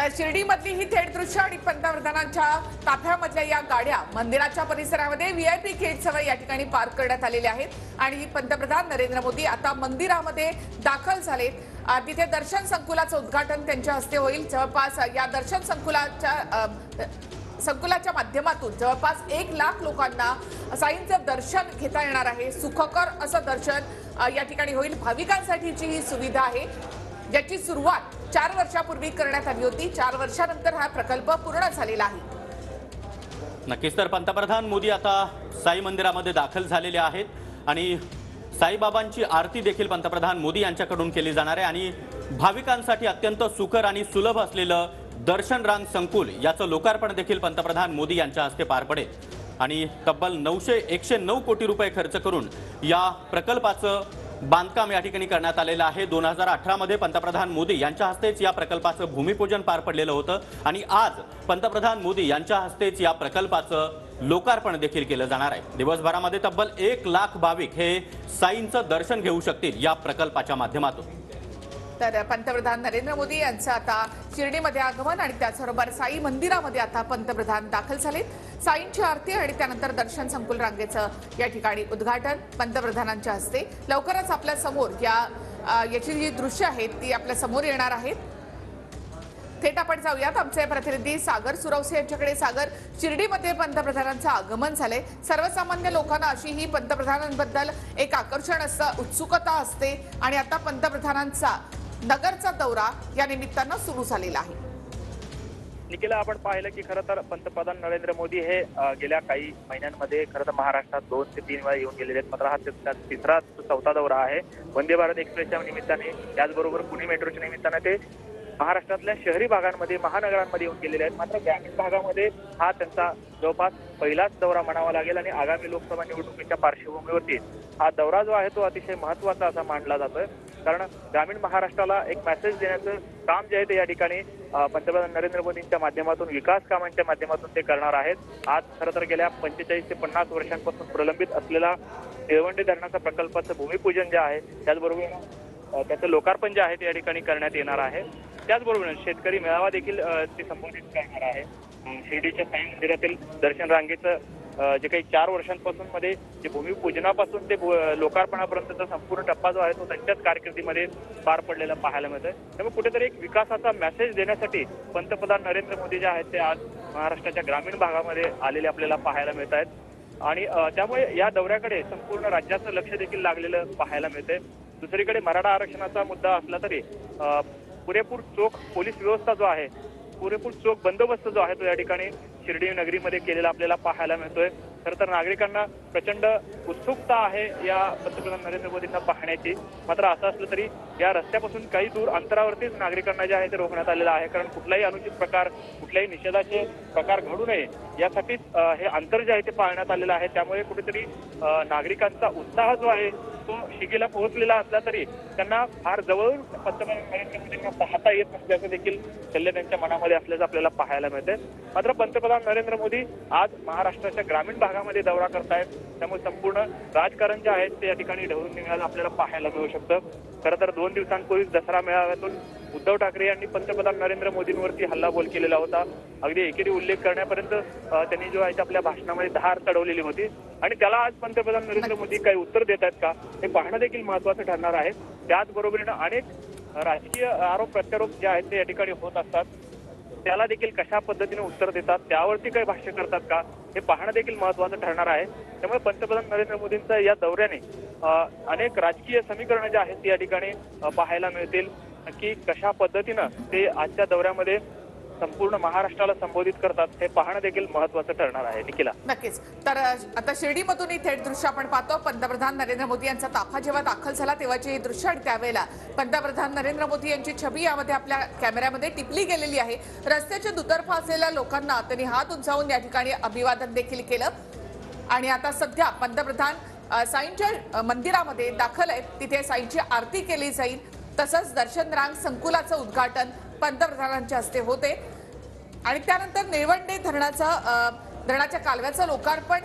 तर शिर्डीमधली ही थेट दृश्य आणि पंतप्रधानांच्या ताफ्यामधल्या या गाड्या मंदिराच्या परिसरामध्ये व्हीआयपी गेटसह या ठिकाणी पार्क करण्यात आलेल्या आहेत आणि पंतप्रधान नरेंद्र मोदी आता मंदिरामध्ये दाखल झालेत। तिथे दर्शन संकुलाचं उद्घाटन त्यांच्या हस्ते होईल। जवळपास या दर्शन संकुलाच्या माध्यमातून जवळपास 1 लाख लोकांना साईंचं दर्शन घेता येणार आहे। सुखकर असं दर्शन या ठिकाणी होईल। भाविकांसाठीची ही सुविधा आहे ज्याची सुरुवात 4 वर्षापूर्वी करण्यात आली होती। 4 वर्षानंतर हा प्रकल्प पूर्ण झालेला आहे। नक्कीच तर पंतप्रधान मोदी आता साई मंदिरामध्ये दाखल झालेले आहेत आणि साईबाबांची आरती देखील पंतप्रधान मोदी यांच्याकडून केली जाणार आहे आणि भाविकांसाठी अत्यंत सुकर आणि सुलभ असलेलं दर्शन रांग संकुल याचं लोकार्पण देखील पंतप्रधान मोदी यांच्या हस्ते पार पडेल आणि तब्बल 109 कोटी रुपये खर्च करून या प्रकल्पाचं बांधकाम या ठिकाणी करण्यात आलेलं आहे। 2018 मध्ये पंतप्रधान मोदी यांच्या हस्तेच या प्रकल्पाचं भूमिपूजन पार पडलेलं होतं आणि आज पंतप्रधान मोदी यांच्या हस्तेच या प्रकल्पाचं लोकार्पण देखील केलं जाणार आहे। दिवसभरामध्ये तब्बल 1 लाख भाविक हे साईंचं दर्शन घेऊ शकतील या प्रकल्पाच्या माध्यमातून। तर पंतप्रधान नरेंद्र मोदी यांचं आता शिर्डीमध्ये आगमन आणि त्याचबरोबर साई मंदिरामध्ये आता पंतप्रधान दाखल झालेत। साईंची आरती आणि त्यानंतर दर्शन संकुल रांगेचं या ठिकाणी उद्घाटन पंतप्रधानांच्या हस्ते लवकरच आपल्या समोर याची जी दृश्य आहेत ती आपल्या समोर येणार आहेत। थेट आपण जाऊयात आमचे प्रतिनिधी सागर सुरवसे यांच्याकडे। सागर, शिर्डीमध्ये पंतप्रधानांचं आगमन झालंय। सर्वसामान्य लोकांना अशी ही पंतप्रधानांबद्दल एक आकर्षण असतं, उत्सुकता असते आणि आता पंतप्रधानांचा नगरचा दौरा या निमित्तानं सुरू झालेला आहे। निखिला, आपण पाहिलं की खरं तर पंतप्रधान नरेंद्र मोदी हे गेल्या काही महिन्यांमध्ये खरं तर महाराष्ट्रात 2 ते 3 वेळा येऊन गेलेले आहेत। मात्र हा तिसरा चौथा दौरा आहे। वंदे भारत एक्सप्रेसच्या निमित्ताने, त्याचबरोबर पुणे मेट्रोच्या निमित्ताने ते महाराष्ट्रातल्या शहरी भागांमध्ये, महानगरांमध्ये येऊन गेलेले आहेत। मात्र ग्रामीण भागामध्ये हा त्यांचा जवळपास पहिलाच दौरा म्हणावा लागेल आणि आगामी लोकसभा निवडणुकीच्या पार्श्वभूमीवरती हा दौरा जो आहे तो अतिशय महत्त्वाचा असा मानला जातोय। कारण ग्रामीण महाराष्ट्राला एक मेसेज देण्याचं काम जे आहे ते या ठिकाणी पंतप्रधान नरेंद्र मोदींच्या माध्यमातून, विकास कामांच्या माध्यमातून ते करणार आहेत। आज खरं तर गेल्या 45 ते 50 वर्षांपासून प्रलंबित असलेला निळवंडे धरणाचा प्रकल्पाचं भूमिपूजन जे आहे, त्याचबरोबर त्याचं लोकार्पण जे आहे ते या ठिकाणी करण्यात येणार आहे। त्याचबरोबर शेतकरी मेळावा देखील ते संबोधित करणार आहे। शिर्डीच्या साई मंदिरातील दर्शन रांगेचं जे काही 4 वर्षांपासून मध्ये जे भूमिपूजनापासून ते लोकार्पणापर्यंतचा संपूर्ण टप्पा जो आहे तो त्यांच्याच कारकिर्दीमध्ये पार पडलेला पाहायला मिळतोय। त्यामुळे कुठेतरी एक विकासाचा मेसेज देण्यासाठी पंतप्रधान नरेंद्र मोदी जे आहेत ते आज महाराष्ट्राच्या ग्रामीण भागामध्ये आलेले आपल्याला पाहायला मिळत आहेत आणि त्यामुळे या दौऱ्याकडे संपूर्ण राज्याचं लक्ष देखील लागलेलं पाहायला मिळतंय। दुसरीकडे मराठा आरक्षणाचा मुद्दा असला तरी पुरेपूर चोख पोलीस व्यवस्था जो आहे, पुरेपूर चोख बंदोबस्त जो आहे तो या ठिकाणी शिर्डी नगरीमध्ये केलेला आपल्याला पाहायला मिळतोय। खरं तर नागरिकांना प्रचंड उत्सुकता आहे या पंतप्रधान नरेंद्र मोदींना पाहण्याची। मात्र असं असलं तरी या रस्त्यापासून काही दूर अंतरावरतीच नागरिकांना जे आहे ते रोखण्यात आलेलं आहे। कारण कुठलाही अनुचित प्रकार, कुठल्याही निषेधाचे प्रकार घडू नये यासाठीच हे अंतर जे आहे ते पाळण्यात आलेलं आहे। त्यामुळे कुठेतरी नागरिकांचा उत्साह जो आहे तो शिगेला पोहोचलेला असला तरी त्यांना फार जवळून पंतप्रधान नरेंद्र मोदींना पाहता येत नसल्याचं देखील शल्य त्यांच्या मनामध्ये असल्याचं आपल्याला पाहायला मिळतंय। मात्र पंतप्रधान नरेंद्र मोदी आज महाराष्ट्राच्या ग्रामीण भागामध्ये दौरा करतायत, त्यामुळे संपूर्ण राजकारण जे आहे ते या ठिकाणी ढवळून निघायला आपल्याला पाहायला मिळू शकतं। खरं तर 2 दिवसांपूर्वी दसरा मेळाव्यातून उद्धव ठाकरे यांनी पंतप्रधान नरेंद्र मोदींवरती हल्लाबोल केलेला होता। अगदी एकेरी उल्लेख करण्यापर्यंत त्यांनी जो आहे आपल्या भाषणामध्ये धार चढवलेली होती आणि त्याला आज पंतप्रधान नरेंद्र मोदी काही उत्तर देत आहेत का हे पाहणं देखील महत्त्वाचं ठरणार आहे। त्याचबरोबरीनं अनेक राजकीय आरोप प्रत्यारोप जे आहेत ते या ठिकाणी होत असतात, त्याला देखील कशा पद्धतीने उत्तर देतात, त्यावरती काही भाष्य करतात का हे पाहणं देखील महत्त्वाचं ठरणार आहे। त्यामुळे पंतप्रधान नरेंद्र मोदींच्या या दौऱ्याने अनेक राजकीय समीकरणं जे आहेत ती या ठिकाणी पाहायला मिळतील की कशा पद्धतीनं ते आजच्या दौऱ्यामध्ये संपूर्ण महाराष्ट्राला संबोधित करतात हे पाहणं देखील महत्त्वाचं ठरणार आहे। निखिला, नक्कीच। तर आता शिर्डीमधून ही थेट दृश्य आपण पाहतो। पंतप्रधान नरेंद्र मोदी यांचा ताफा जेव्हा दाखल झाला तेव्हाची ही दृश्य आणि त्यावेळेला पंतप्रधान नरेंद्र मोदी यांची छबी यामध्ये आपल्या कॅमेऱ्यामध्ये टिपली गेलेली आहे। रस्त्याच्या दुतर्फा असलेल्या लोकांना त्यांनी हात उंचावून या ठिकाणी अभिवादन देखील केलं आणि आता सध्या पंतप्रधान साईंच्या मंदिरामध्ये दाखल आहेत। तिथे साईंची आरती केली जाईल, तसंच दर्शन रांग संकुलाचं उद्घाटन पंतप्रधानांच्या हस्ते होते आणि त्यानंतर निळवंडे धरणाच्या कालव्याचं लोकार्पण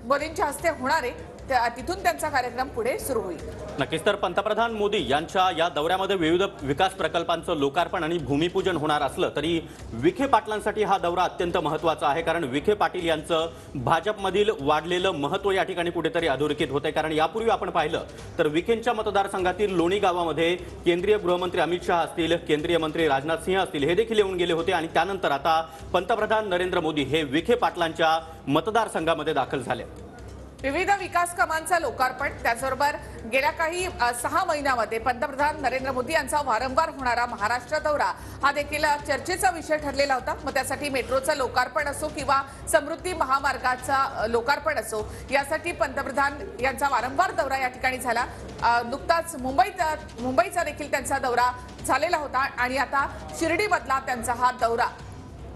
मोदींच्या हस्ते होणार आहे। तिथून त्यांचा कार्यक्रम पुढे सुरू होईल. नक्कीच. तर पंतप्रधान मोदी यांच्या या दौऱ्यामध्ये विविध विकास प्रकल्पांचं लोकार्पण आणि भूमिपूजन होणार असलं तरी विखे पाटलांसाठी हा दौरा अत्यंत महत्त्वाचा आहे, कारण विखे पाटील यांचं भाजपमधील वाढलेलं महत्त्व या ठिकाणी कुठेतरी अधोरेखित होतंय. कारण यापूर्वी आपण पाहिलं तर विखेंच्या मतदारसंघातील लोणी गावामध्ये केंद्रीय गृहमंत्री अमित शहा असतील, केंद्रीय मंत्री राजनाथ सिंह असतील, हे देखील येऊन गेले होते आणि त्यानंतर आता पंतप्रधान नरेंद्र मोदी हे विखे पाटलांच्या मतदारसंघामध्ये दाखल झाले. विविध विकास कामांचं लोकार्पण, त्याचबरोबर गेल्या काही 6 महिन्यामध्ये पंतप्रधान नरेंद्र मोदी यांचा वारंवार होणारा महाराष्ट्र दौरा हा देखील चर्चेचा विषय ठरलेला होता. मग त्यासाठी मेट्रोचं लोकार्पण असो किंवा समृद्धी महामार्गाचा लोकार्पण असो, यासाठी पंतप्रधान यांचा वारंवार दौरा या ठिकाणी झाला. नुकताच मुंबईचा देखील त्यांचा दौरा झालेला होता आणि आता शिर्डीमधला त्यांचा हा दौरा.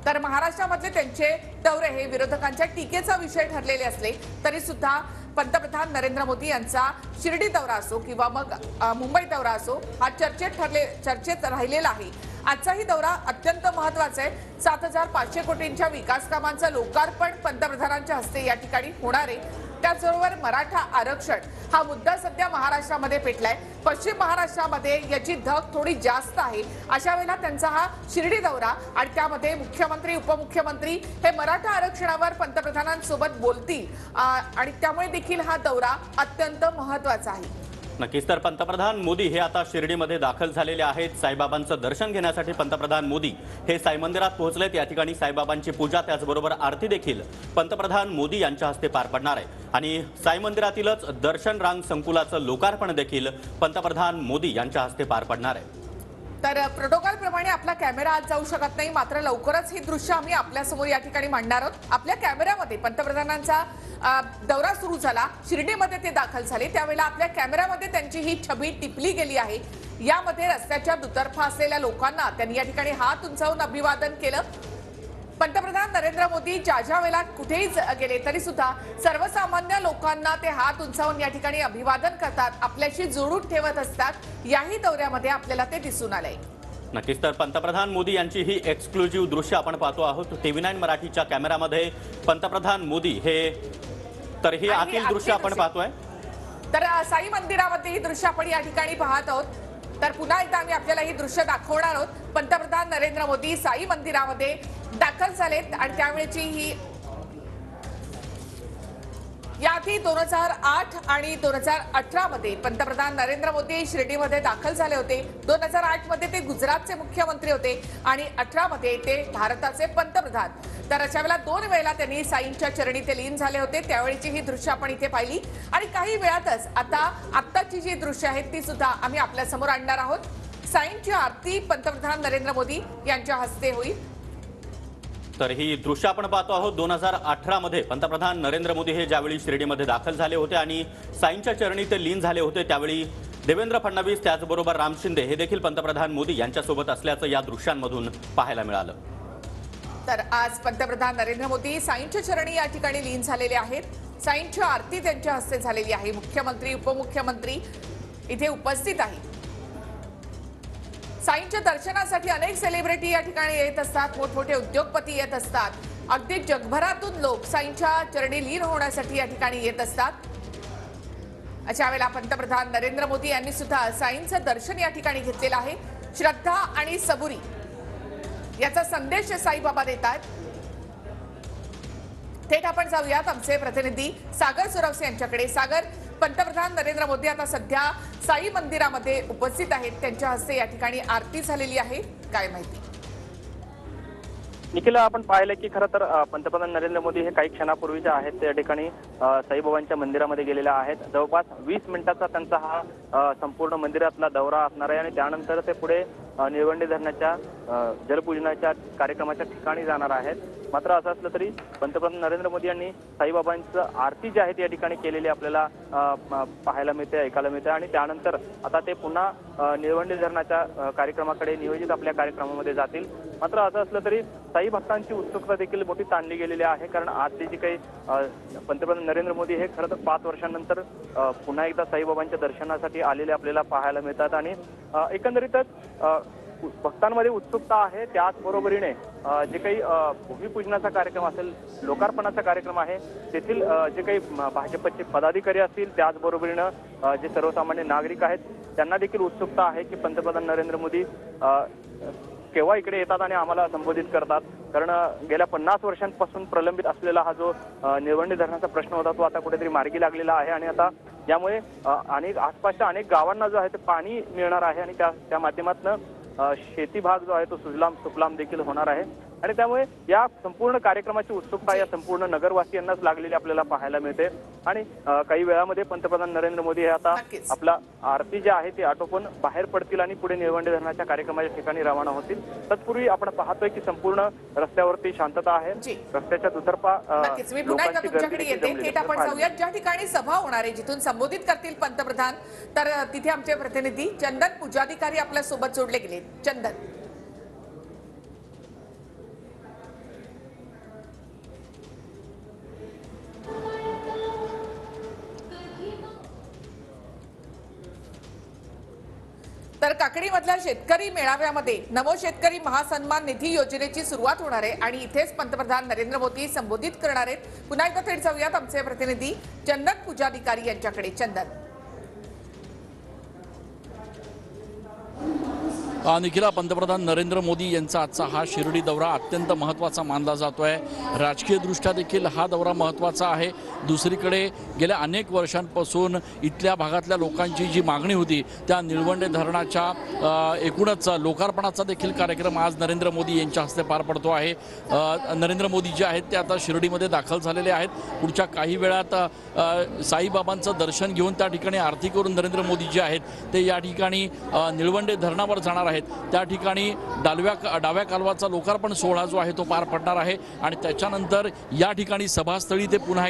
तर महाराष्ट्रामधले त्यांचे दौरे हे विरोधकांच्या टीकेचा विषय ठरलेले असले तरी सुद्धा पंतप्रधान नरेंद्र मोदी यांचा शिर्डी दौरा असो किंवा मग मुंबई दौरा असो, हा चर्चेत राहिलेला आहे. आजचाही दौरा अत्यंत महत्त्वाचा आहे. 7,500 कोटींच्या विकास कामांचं लोकार्पण पंतप्रधानांच्या हस्ते या ठिकाणी होणार आहे. त्याचबरोबर मराठा आरक्षण हा मुद्दा सध्या महाराष्ट्रामध्ये पेटलाय. पश्चिम महाराष्ट्रामध्ये याची धग थोडी जास्त आहे. अशा वेळेला त्यांचा हा शिर्डी दौरा आणि त्यामध्ये मुख्यमंत्री उपमुख्यमंत्री हे मराठा आरक्षणावर पंतप्रधानांसोबत बोलतील आणि त्यामुळे देखील हा दौरा अत्यंत महत्त्वाचा आहे. नक्कीच. तर पंतप्रधान मोदी हे आता शिर्डीमध्ये दाखल झालेले आहेत. साईबाबांचं दर्शन घेण्यासाठी पंतप्रधान मोदी हे साई मंदिरात पोहोचलेत. या ठिकाणी साईबाबांची पूजा त्याचबरोबर आरती देखील पंतप्रधान मोदी यांच्या हस्ते पार पडणार आहे आणि साई मंदिरातीलच दर्शन रांग संकुलाचं लोकार्पण देखील पंतप्रधान मोदी यांच्या हस्ते पार पडणार आहे. तर प्रोटोकॉल प्रमाणे आपला कॅमेरा आज जाऊ शकत नाही, मात्र लवकरच ही दृश्य आम्ही आपल्यासमोर या ठिकाणी मांडणार आहोत. आपल्या कॅमेऱ्यामध्ये पंतप्रधानांचा दौरा सुरू झाला, शिर्डीमध्ये ते दाखल झाले, त्यावेळेला आपल्या कॅमेऱ्यामध्ये त्यांची ही छबी टिपली गेली आहे. यामध्ये रस्त्याच्या दुतर्फा असलेल्या लोकांना त्यांनी या ठिकाणी हात उंचावून अभिवादन केलं. पंतप्रधान नरेंद्र मोदी ज्या वेळेला कुठेही गेले तरी सुद्धा सर्वसामान्य लोकांना ते हात उंचावून या ठिकाणी अभिवादन करतात, आपल्याशी जोडून ठेवत असतात. याही दौऱ्यामध्ये आपल्याला ते दिसून आलंय. नक्कीच. तर पंतप्रधान मोदी यांची ही एक्सक्लुझिव्ह दृश्य आपण पाहतो आहोत TV9 मराठीच्या कॅमेरामध्ये. पंतप्रधान मोदी हे तर हे आतील दृश्य आपण पाहतोय. तर साई मंदिरामध्ये ही दृश्य आपण या ठिकाणी पाहत आहोत. तर पुन्हा एकदा आम्ही आपल्याला ही दृश्य दाखवणार आहोत. पंतप्रधान नरेंद्र मोदी साई मंदिरामध्ये दाखल झालेत आणि त्यावेळेची ही याआधी 2008 आणि 2018 मध्ये पंतप्रधान नरेंद्र मोदी शिर्डीमध्ये दाखल झाले होते. 2008 मध्ये ते गुजरातचे मुख्यमंत्री होते आणि 18 मध्ये ते भारताचे पंतप्रधान. तर अशा वेळेला 2 वेळेला त्यांनी साईंच्या चरणी ते लीन झाले होते. त्यावेळीची ही दृश्य आपण इथे पाहिली आणि काही वेळातच आत्ताची जी दृश्य आहेत ती सुद्धा आम्ही आपल्या समोर आणणार आहोत. साईंची आरती पंतप्रधान नरेंद्र मोदी यांच्या हस्ते होईल. तर ही दृश्य आपण पाहतो आहोत. 2018 मध्ये पंतप्रधान नरेंद्र मोदी हे ज्यावेळी शिर्डीमध्ये दाखल झाले होते आणि साईंच्या चरणी ते लीन झाले होते, त्यावेळी देवेंद्र फडणवीस त्याचबरोबर राम शिंदे हे देखील पंतप्रधान मोदी यांच्यासोबत असल्याचं या दृश्यांमधून पाहायला मिळालं. तर आज पंतप्रधान नरेंद्र मोदी साईंच्या चरणी या ठिकाणी लीन झालेले आहेत. साईंची आरती त्यांच्या हस्ते झालेली आहे. मुख्यमंत्री उपमुख्यमंत्री इथे उपस्थित आहेत. साईंच्या दर्शनासाठी अनेक सेलिब्रिटी या ठिकाणी येत असतात, मोठमोठे उद्योगपती येत असतात. अगदी जगभरातून लोक साईंच्या चरणी लीन होण्यासाठी या ठिकाणी येत असतात. अशा वेळेला पंतप्रधान नरेंद्र मोदी यांनी सुद्धा साईंचं दर्शन या ठिकाणी घेतलेलं आहे. श्रद्धा आणि सबुरी याचा संदेश साईबाबा देतात. थेट आपण जाऊयात आमचे प्रतिनिधी सागर सुरवसे यांच्याकडे. सागर, पंतप्रधान नरेंद्र मोदी आता सध्या साई मंदिरामध्ये उपस्थित आहेत, त्यांच्या हस्ते या ठिकाणी आरती झालेली आहे, काय माहिती? निखिला, आपण पाहिलं की खरं तर पंतप्रधान नरेंद्र मोदी हे काही क्षणापूर्वीच्या आहेत त्या ठिकाणी साईबाबांच्या मंदिरामध्ये गेलेले आहेत. जवळपास 20 मिनिटाचा त्यांचा हा संपूर्ण मंदिरातला दौरा असणार आहे आणि त्यानंतर ते पुढे निळवंडे धरणाच्या जलपूजनाच्या कार्यक्रमाच्या ठिकाणी जाणार आहेत. मात्र असं असलं तरी पंतप्रधान नरेंद्र मोदी यांनी साईबाबांचं आरती जी आहे ती या ठिकाणी केलेली आपल्याला पाहायला मिळते, ऐकायला मिळते आणि त्यानंतर आता ते पुन्हा निळवंडे धरणाच्या कार्यक्रमाकडे नियोजित आपल्या कार्यक्रमामध्ये जातील. मात्र असं असलं तरी साई भक्तांची उत्सुकता देखील मोठी ताणली गेलेली आहे, कारण आजची जी काही पंतप्रधान नरेंद्र मोदी हे खरं तर 5 वर्षांनंतर पुन्हा एकदा साईबाबांच्या दर्शनासाठी आलेले आपल्याला पाहायला मिळतात आणि एकंदरीतच भक्तांमध्ये उत्सुकता आहे। त्याचबरोबरीने जे काही भूमिपूजनाचा कार्यक्रम असेल, लोकार्पणाचा कार्यक्रम आहे, तेथील जे काही भाजपचे पदाधिकारी असतील, त्याचबरोबरीने जे सर्वसामान्य नागरिक आहेत त्यांना देखील उत्सुकता आहे की पंतप्रधान नरेंद्र मोदी केव्हा इकडे येतात आणि आम्हाला संबोधित करतात। कारण गेल्या 50 वर्षांपासून प्रलंबित असलेला हा जो निळवंडे धरणाचा प्रश्न होता तो आता कुठेतरी मार्गी लागलेला आहे आणि आता यामुळे अनेक आसपासच्या अनेक गावांना जो आहे ते पाणी मिळणार आहे आणि त्या माध्यमातून शेती भाग जो आहे तो सुजलाम सुफलाम देखील होणार आहे आणि त्यामुळे या संपूर्ण कार्यक्रमाची उत्सुकता या संपूर्ण नगरवासियांनाच लागलेली आपल्याला पाहायला मिळते। आणि काही वेळामध्ये पंतप्रधान नरेंद्र मोदी हे आता आपला आरती जे आहे ती आटोपून बाहेर पडतील आणि पुढे निळवंडे धरणाच्या कार्यक्रमाच्या ठिकाणी रवाना होतील। तत्पूर्वी आपण पाहतोय की संपूर्ण रस्त्यावरती शांतता आहे, रस्त्याच्या दुतर्फा मी पुन्हा एकदा तुमच्याकडे येते। थेट आपण जाऊयात ज्या ठिकाणी सभा होणार आहे, जिथून संबोधित करतील पंतप्रधान, तर तिथे आमचे प्रतिनिधी चंदन पूजाधिकारी आपल्या सोबत जोडले गेले। चंदन, तर काकडीमधल्या शेतकरी मेळाव्यामध्ये नमो शेतकरी महासन्मान निधी योजनेची सुरुवात होणार आहे आणि इथेच पंतप्रधान नरेंद्र मोदी संबोधित करणार आहेत। पुन्हा एकदा थेट जाऊयात आमचे प्रतिनिधी चंदन पूजाधिकारी यांच्याकडे। चंदन, निखिला, पंतप्रधान नरेंद्र मोदी यांचा आजचा हा शिर्डी दौरा अत्यंत महत्त्वाचा मानला जातोय। राजकीय दृष्ट्या देखील हा दौरा महत्त्वाचा आहे। दुसरीकडे गेल्या अनेक वर्षांपासून इथल्या भागातल्या लोकांची जी मागणी होती त्या निळवंडे धरणाच्या एकूणच लोकार्पणाचा देखील कार्यक्रम आज नरेंद्र मोदी यांच्या हस्ते पार पडतो आहे। नरेंद्र मोदी जे आहेत ते आता शिर्डीमध्ये दाखल झालेले आहेत। पुढच्या काही वेळात साईबाबांचं दर्शन घेऊन त्या ठिकाणी आरती करून नरेंद्र मोदी जे आहेत ते या ठिकाणी निळवंडे धरणावर जाणार आहेत। त्या ठिकाणी डाव्या कालवाचा लोकार्पण सोहळा जो आहे तो पार पडणार आहे आणि त्याच्यानंतर या ठिकाणी सभास्थळी ते पुन्हा